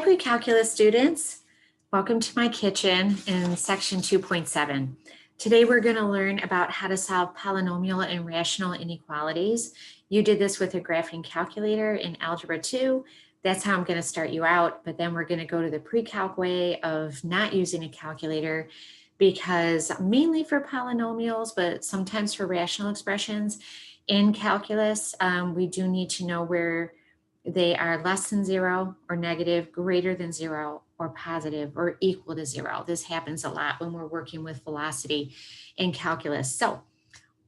pre-calculus students. Welcome to my kitchen in section 2.7. Today we're going to learn about how to solve polynomial and rational inequalities. You did this with a graphing calculator in Algebra 2. That's how I'm going to start you out, but then we're going to go to the pre-calc way of not using a calculator, because mainly for polynomials, but sometimes for rational expressions in calculus, we do need to know where they are less than 0 or negative, greater than 0 or positive or equal to 0. This happens a lot when we're working with velocity in calculus. So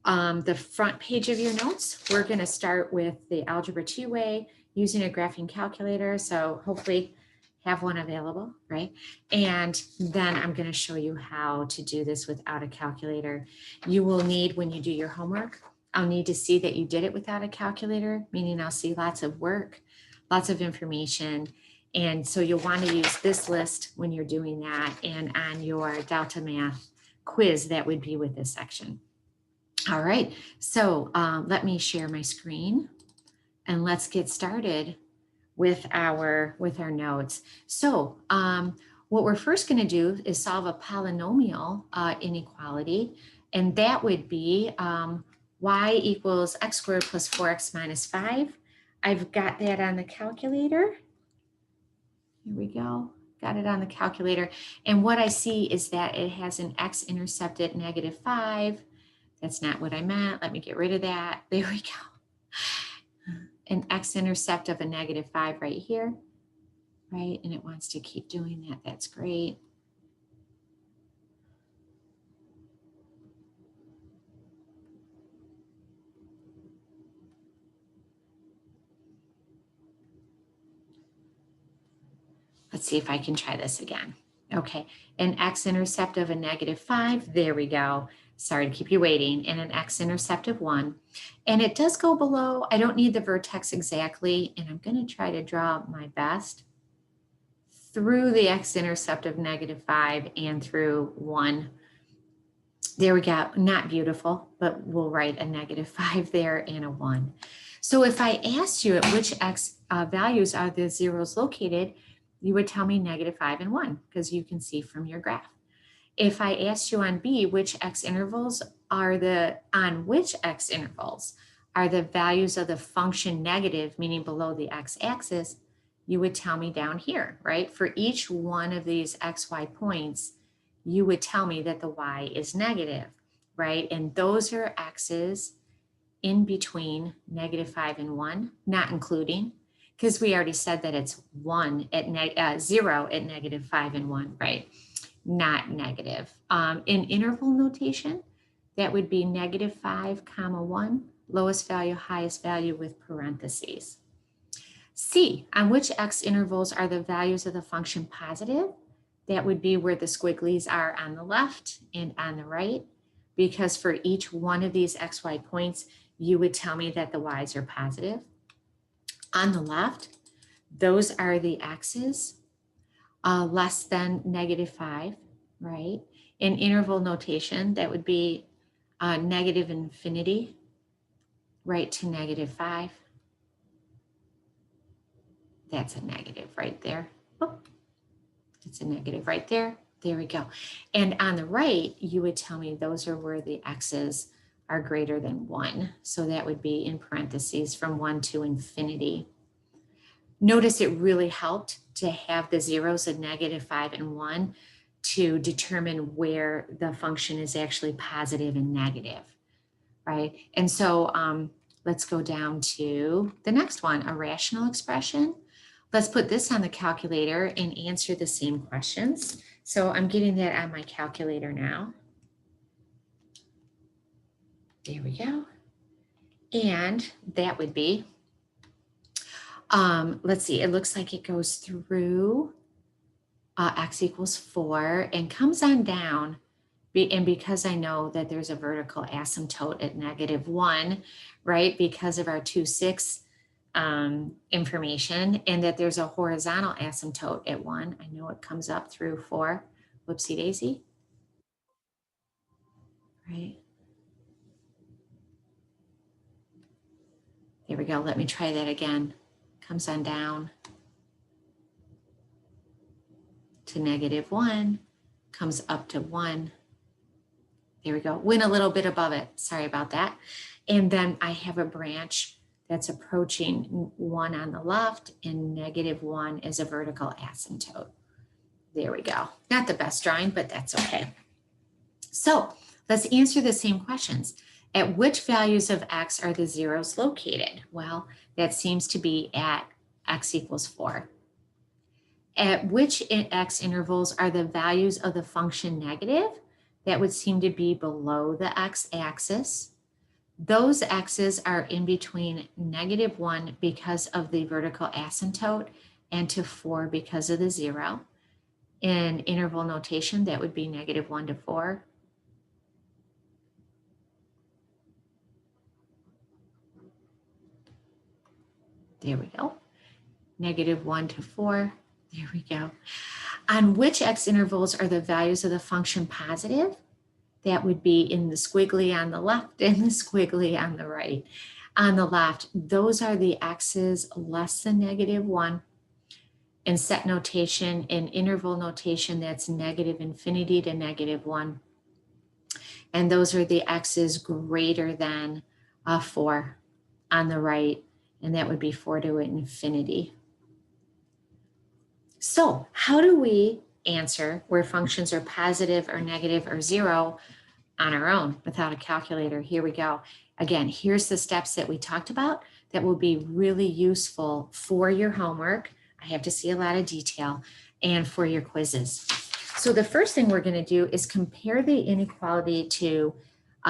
the front page of your notes, we're going to start with the Algebra 2 way using a graphing calculator. So hopefully have one available, right? And then I'm going to show you how to do this without a calculator. You will need, when you do your homework, I'll need to see that you did it without a calculator, meaning I'll see lots of work, lots of information. And so you'll want to use this list when you're doing that, and on your Delta Math quiz that would be with this section. All right, so let me share my screen and let's get started with our notes. So what we're first going to do is solve a polynomial inequality, and that would be y equals x squared plus 4x minus 5. I've got that on the calculator. Here we go. Got it on the calculator. And what I see is that it has an x-intercept at -5. That's not what I meant. Let me get rid of that. There we go. An x-intercept of a -5 right here, right? And it wants to keep doing that. That's great. Let's see if I can try this again. Okay, an x-intercept of a -5. There we go. Sorry to keep you waiting. And an x-intercept of 1. And it does go below. I don't need the vertex exactly, and I'm going to try to draw my best through the x-intercept of -5 and through 1. There we go. Not beautiful, but we'll write a -5 there and a 1. So if I asked you at which x values are the zeros located, you would tell me -5 and 1, because you can see from your graph. If I asked you on B, which x intervals are on which x intervals are the values of the function negative, meaning below the x-axis, you would tell me down here, right? For each one of these xy points, you would tell me that the y is negative, right? And those are x's in between -5 and 1, not including, because we already said that it's 1 at 0 at -5 and 1, right? Not negative. In interval notation, that would be -5, comma 1, lowest value, highest value with parentheses. C, on which x intervals are the values of the function positive? That would be where the squigglies are on the left and on the right, because for each one of these xy points, you would tell me that the y's are positive. On the left, those are the x's less than -5, right? In interval notation, that would be negative infinity, right to -5. That's a negative right there. Oh, it's a negative right there. There we go. And on the right, you would tell me those are where the x's are greater than 1. So that would be in parentheses from 1 to infinity. Notice it really helped to have the zeros of -5 and 1 to determine where the function is actually positive and negative, right? And so let's go down to the next one, a rational expression. Let's put this on the calculator and answer the same questions. So I'm getting that on my calculator now. There we go. And that would be, let's see, it looks like it goes through x equals 4 and comes on down. And because I know that there's a vertical asymptote at -1, right, because of our 2,6 information, and that there's a horizontal asymptote at 1, I know it comes up through 4. Whoopsie daisy. Right. Here we go. Let me try that again. Comes on down. to -1, comes up to 1. There we go. Went a little bit above it. Sorry about that. And then I have a branch that's approaching 1 on the left and -1 is a vertical asymptote. There we go. Not the best drawing, but that's okay. So let's answer the same questions. At which values of x are the zeros located? Well, that seems to be at x equals 4. At which x intervals are the values of the function negative? That would seem to be below the x-axis. Those x's are in between -1 because of the vertical asymptote and to 4 because of the 0. In interval notation, that would be -1 to 4. There we go. -1 to 4. There we go. On which x intervals are the values of the function positive? That would be in the squiggly on the left and the squiggly on the right. On the left, those are the x's less than -1. In set notation, in interval notation, that's -infinity to -1. And those are the x's greater than 4 on the right, and that would be 4 to infinity. So how do we answer where functions are positive or negative or 0 on our own without a calculator? Here we go. Again, here's the steps that we talked about that will be really useful for your homework. I have to see a lot of detail, and for your quizzes. So the first thing we're going to do is compare the inequality to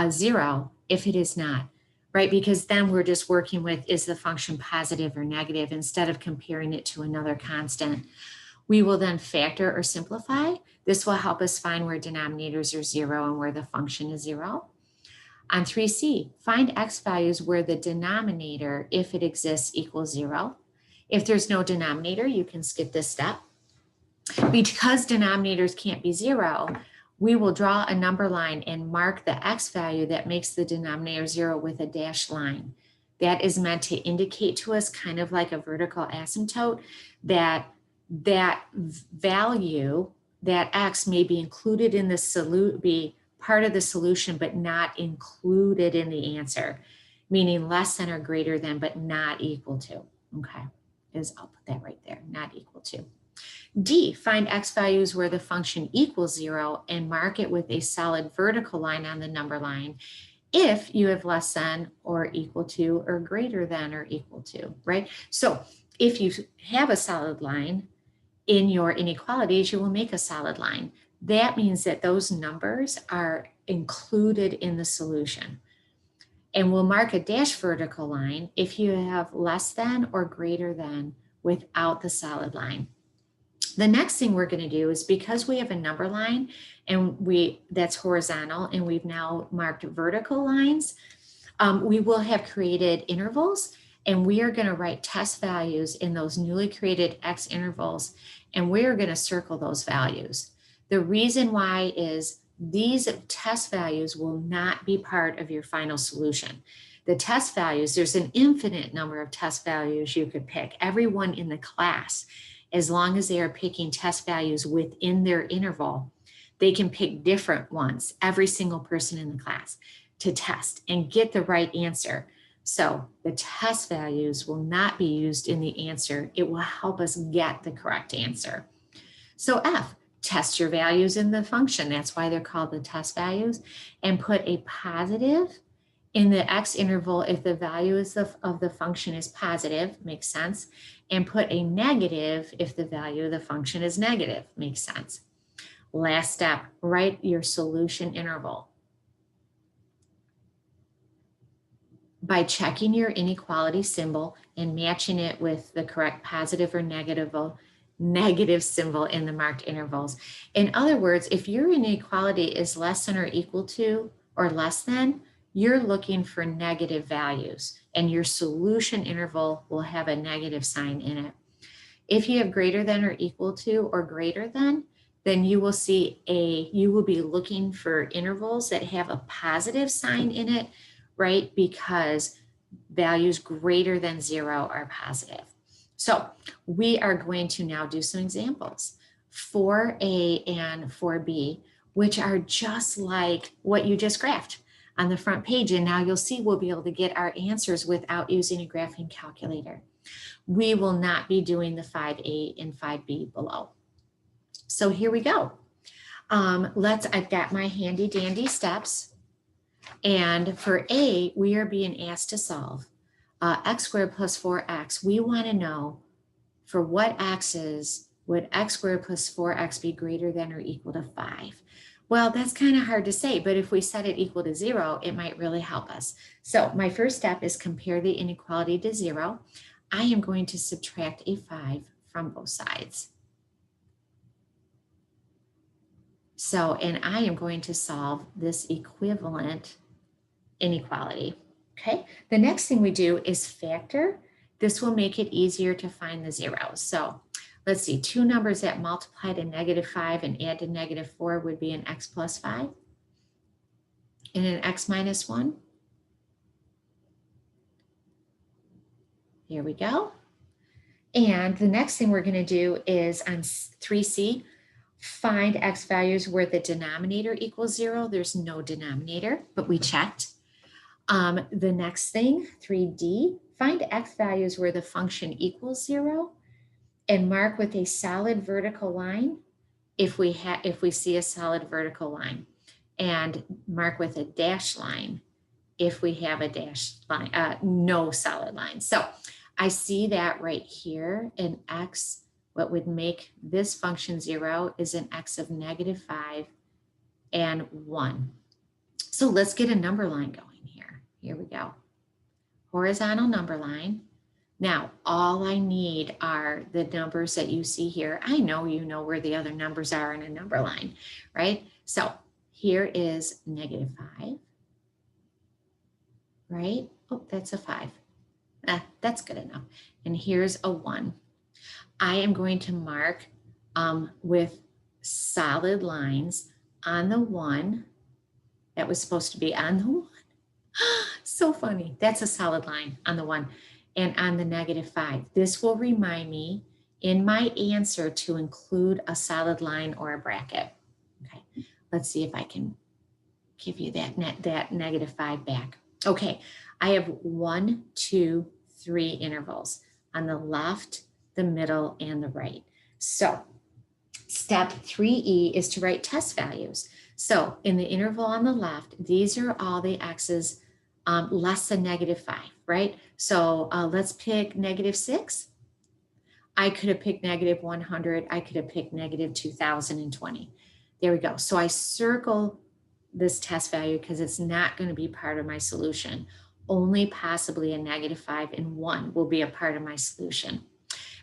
0 if it is not, right? Because then we're just working with, is the function positive or negative, instead of comparing it to another constant. We will then factor or simplify. This will help us find where denominators are 0 and where the function is 0. On 3C, find x values where the denominator, if it exists, equals 0. If there's no denominator, you can skip this step. Because denominators can't be 0, we will draw a number line and mark the x value that makes the denominator 0 with a dashed line. That is meant to indicate to us, kind of like a vertical asymptote, that value, that x may be included in the be part of the solution, but not included in the answer, meaning less than or greater than, but not equal to. Okay, I'll put that right there, not equal to. D, find x values where the function equals 0 and mark it with a solid vertical line on the number line if you have less than or equal to or greater than or equal to, right? So if you have a solid line in your inequalities, you will make a solid line. That means that those numbers are included in the solution. And we'll mark a dashed vertical line if you have less than or greater than without the solid line. The next thing we're going to do is, because we have a number line and that's horizontal and we've now marked vertical lines, we will have created intervals, and we are going to write test values in those newly created x intervals, and we're going to circle those values. The reason why is these test values will not be part of your final solution. The test values, there's an infinite number of test values you could pick, everyone in the class. As long as they are picking test values within their interval, they can pick different ones, every single person in the class, to test and get the right answer. So the test values will not be used in the answer. It will help us get the correct answer. So F, test your values in the function. That's why they're called the test values, and put a positive in the x interval if the value of the function is positive, makes sense, and put a negative if the value of the function is negative, makes sense. Last step, write your solution interval. By checking your inequality symbol and matching it with the correct positive or negative symbol in the marked intervals. In other words, if your inequality is less than or equal to or less than, you're looking for negative values, and your solution interval will have a negative sign in it. If you have greater than or equal to or greater than, then you will be looking for intervals that have a positive sign in it, right? Because values greater than 0 are positive. So we are going to now do some examples. 4A and 4B, which are just like what you just graphed on the front page. And now you'll see we'll be able to get our answers without using a graphing calculator. We will not be doing the 5A and 5B below. So here we go. I've got my handy dandy steps. And for A, we are being asked to solve x squared plus 4x. We want to know for what x's would x squared plus 4x be greater than or equal to 5? Well, that's kind of hard to say, but if we set it equal to 0, it might really help us. So my first step is compare the inequality to 0. I am going to subtract a 5 from both sides. So, and I am going to solve this equivalent inequality. Okay, the next thing we do is factor. This will make it easier to find the zeros. So let's see, two numbers that multiply to -5 and add to -4 would be an x plus 5 and an x minus 1. Here we go. And the next thing we're going to do is on 3C, find x values where the denominator equals 0. There's no denominator, but we checked. The next thing, 3D, find x values where the function equals 0 and mark with a solid vertical line if we see a solid vertical line, and mark with a dashed line if we have a dashed line, no solid line. So I see that right here in x, what would make this function 0 is an x of -5 and 1. So let's get a number line going here. Here we go. Horizontal number line. Now, all I need are the numbers that you see here. I know you know where the other numbers are in a number line, right? So here is -5, right? Oh, that's a 5. That's good enough. And here's a 1. I am going to mark with solid lines on the 1 that was supposed to be on the 1. So funny. That's a solid line on the 1 and on the -5. This will remind me in my answer to include a solid line or a bracket. Okay, let's see if I can give you that -5 back. Okay, I have 1, 2, 3 intervals on the left, the middle, and the right. So step 3E is to write test values. So in the interval on the left, these are all the x's less than -5, right? So let's pick -6. I could have picked -100. I could have picked -2020. There we go. So I circle this test value because it's not going to be part of my solution. Only possibly a -5 and 1 will be a part of my solution.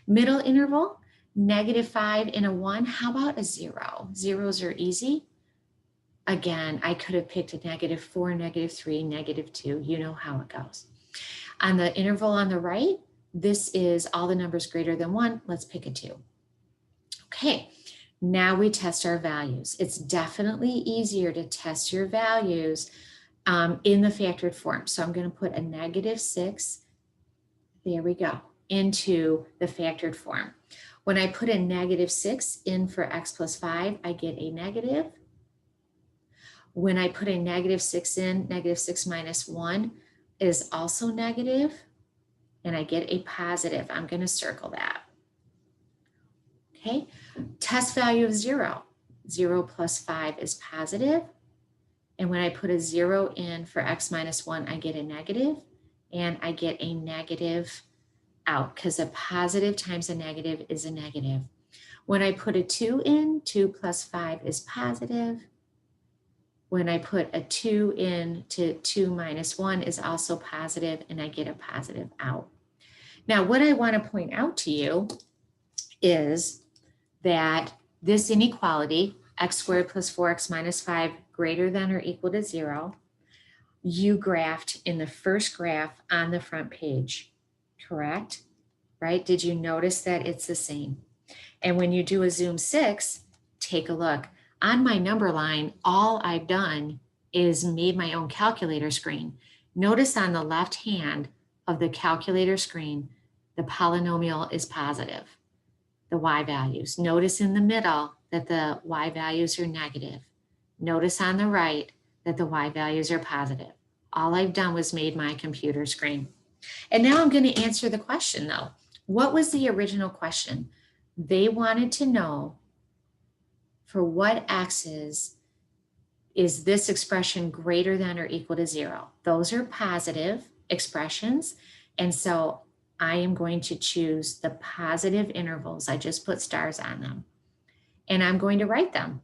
Middle interval, -5 and a 1. How about a 0? Zeros are easy. Again, I could have picked a -4, -3, -2. You know how it goes. On the interval on the right, this is all the numbers greater than 1. Let's pick a 2. Okay, now we test our values. It's definitely easier to test your values in the factored form. So I'm going to put a -6, there we go, into the factored form. When I put a -6 in for x plus 5, I get a negative. When I put a -6 in, -6 minus 1 is also negative, and I get a positive. I'm going to circle that. Okay, test value of 0. 0 plus 5 is positive. And when I put a 0 in for x minus 1, I get a negative, and I get a negative out because a positive times a negative is a negative. When I put a 2 in, 2 plus 5 is positive. When I put a 2 in to 2 minus 1 is also positive, and I get a positive out. Now, what I want to point out to you is that this inequality, x squared plus 4x minus 5 greater than or equal to 0, you graphed in the first graph on the front page, correct? Right? Did you notice that it's the same? And when you do a zoom 6, take a look. On my number line, all I've done is made my own calculator screen. Notice on the left hand of the calculator screen, the polynomial is positive. the y values. Notice in the middle that the y values are negative. Notice on the right that the y values are positive. All I've done was made my computer screen. And now I'm going to answer the question though. What was the original question? They wanted to know for what x's is this expression greater than or equal to 0? Those are positive expressions. And so I am going to choose the positive intervals. I just put stars on them. And I'm going to write them.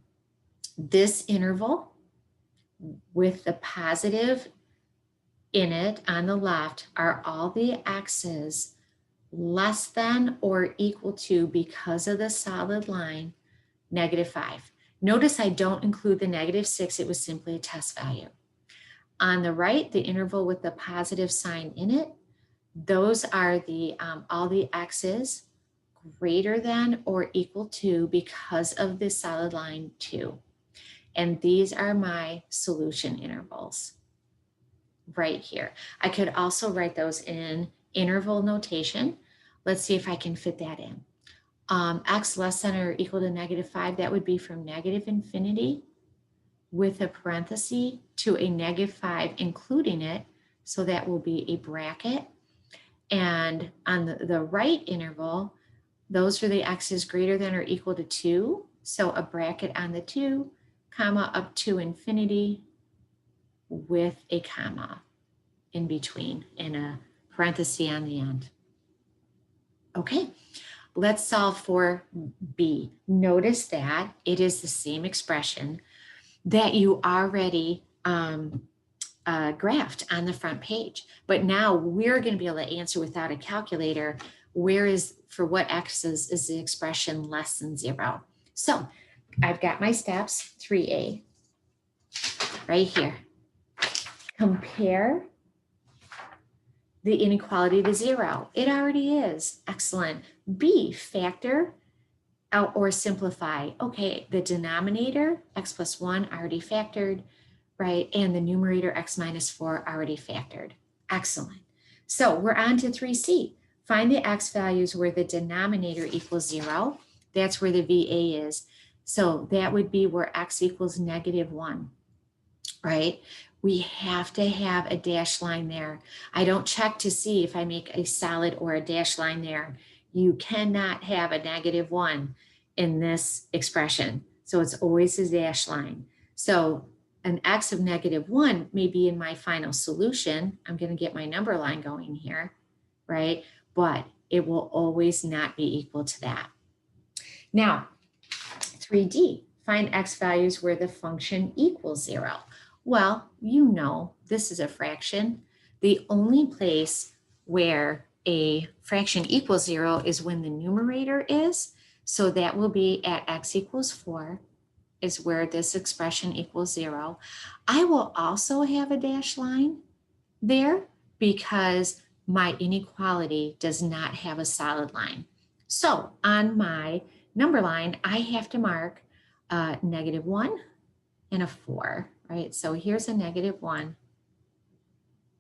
This interval with the positive in it on the left are all the x's less than or equal to, because of the solid line, -5. Notice I don't include the -6, it was simply a test value. On the right, the interval with the positive sign in it, those are the all the x's greater than or equal to because of the solid line 2. And these are my solution intervals right here. I could also write those in interval notation. Let's see if I can fit that in. X less than or equal to -5, that would be from -infinity with a parenthesis to a -5 including it. So that will be a bracket. And on the right interval, those are the x's greater than or equal to 2. So a bracket on the 2, comma, up to infinity with a comma in between and a parenthesis on the end. Okay, let's solve for B. Notice that it is the same expression that you already graphed on the front page. But now we're going to be able to answer without a calculator, for what x's is the expression less than 0. So I've got my steps, 3A, right here. Compare the inequality to 0. It already is. Excellent. B, factor out or simplify. Okay, the denominator, x plus 1, already factored, right? And the numerator, x minus 4, already factored. Excellent. So we're on to 3C. Find the x values where the denominator equals 0. That's where the VA is. So that would be where x equals -1, right? We have to have a dashed line there. I don't check to see if I make a solid or a dashed line there. You cannot have a -1 in this expression. So it's always a dashed line. So an x of -1 may be in my final solution. I'm going to get my number line going here, right? But it will always not be equal to that. Now, 3D, find x values where the function equals 0. Well, you know, this is a fraction. The only place where a fraction equals 0 is when the numerator is. So that will be at x equals 4 is where this expression equals 0. I will also have a dashed line there because my inequality does not have a solid line. So on my number line, I have to mark a -1 and a 4, right? So here's a -1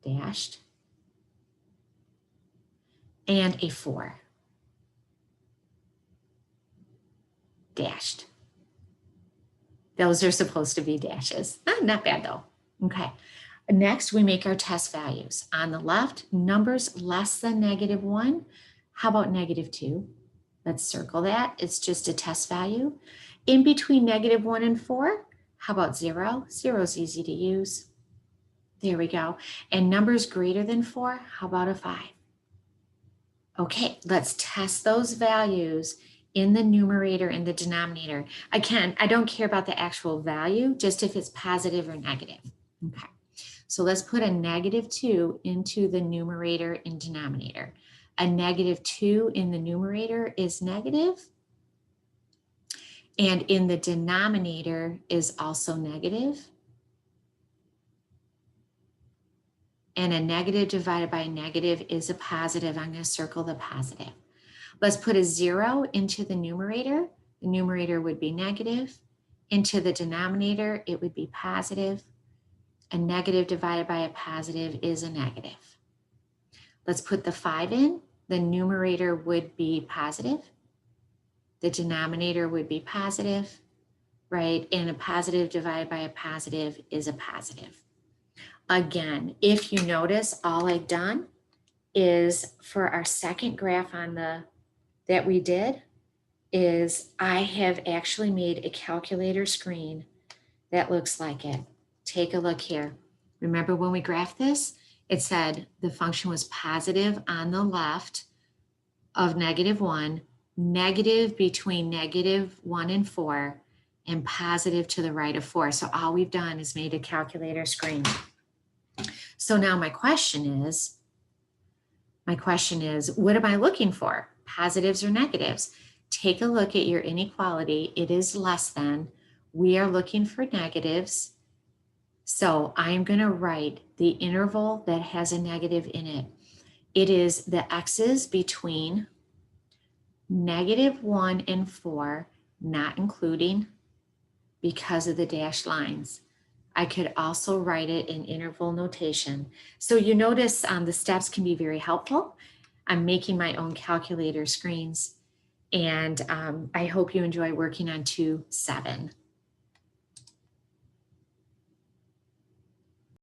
dashed and a 4 dashed. Those are supposed to be dashes. Not bad though. Okay. Next, we make our test values. On the left, numbers less than -1. How about -2? Let's circle that. It's just a test value. In between -1 and 4, how about 0? 0 is easy to use. There we go. And numbers greater than 4, how about a 5? Okay, let's test those values in the numerator and the denominator. I don't care about the actual value, just if it's positive or negative. Okay, so let's put a -2 into the numerator and denominator. A -2 in the numerator is negative, and in the denominator is also negative. And a negative divided by a negative is a positive. I'm going to circle the positive. Let's put a 0 into the numerator. The numerator would be negative. Into the denominator, it would be positive. A negative divided by a positive is a negative. Let's put the 5 in. The numerator would be positive. the denominator would be positive, right? And a positive divided by a positive is a positive. Again, if you notice, all I've done is for our second graph on that we did is I have actually made a calculator screen that looks like it. Take a look here. Remember when we graphed this, it said the function was positive on the left of -1, negative between -1 and 4, and positive to the right of 4. So all we've done is made a calculator screen. So now my question is, what am I looking for? Positives or negatives? Take a look at your inequality. It is less than. We are looking for negatives. So I'm going to write the interval that has a negative in it. It is the x's between -1 and 4, not including because of the dashed lines. I could also write it in interval notation. So you notice the steps can be very helpful. I'm making my own calculator screens, and I hope you enjoy working on 2-7.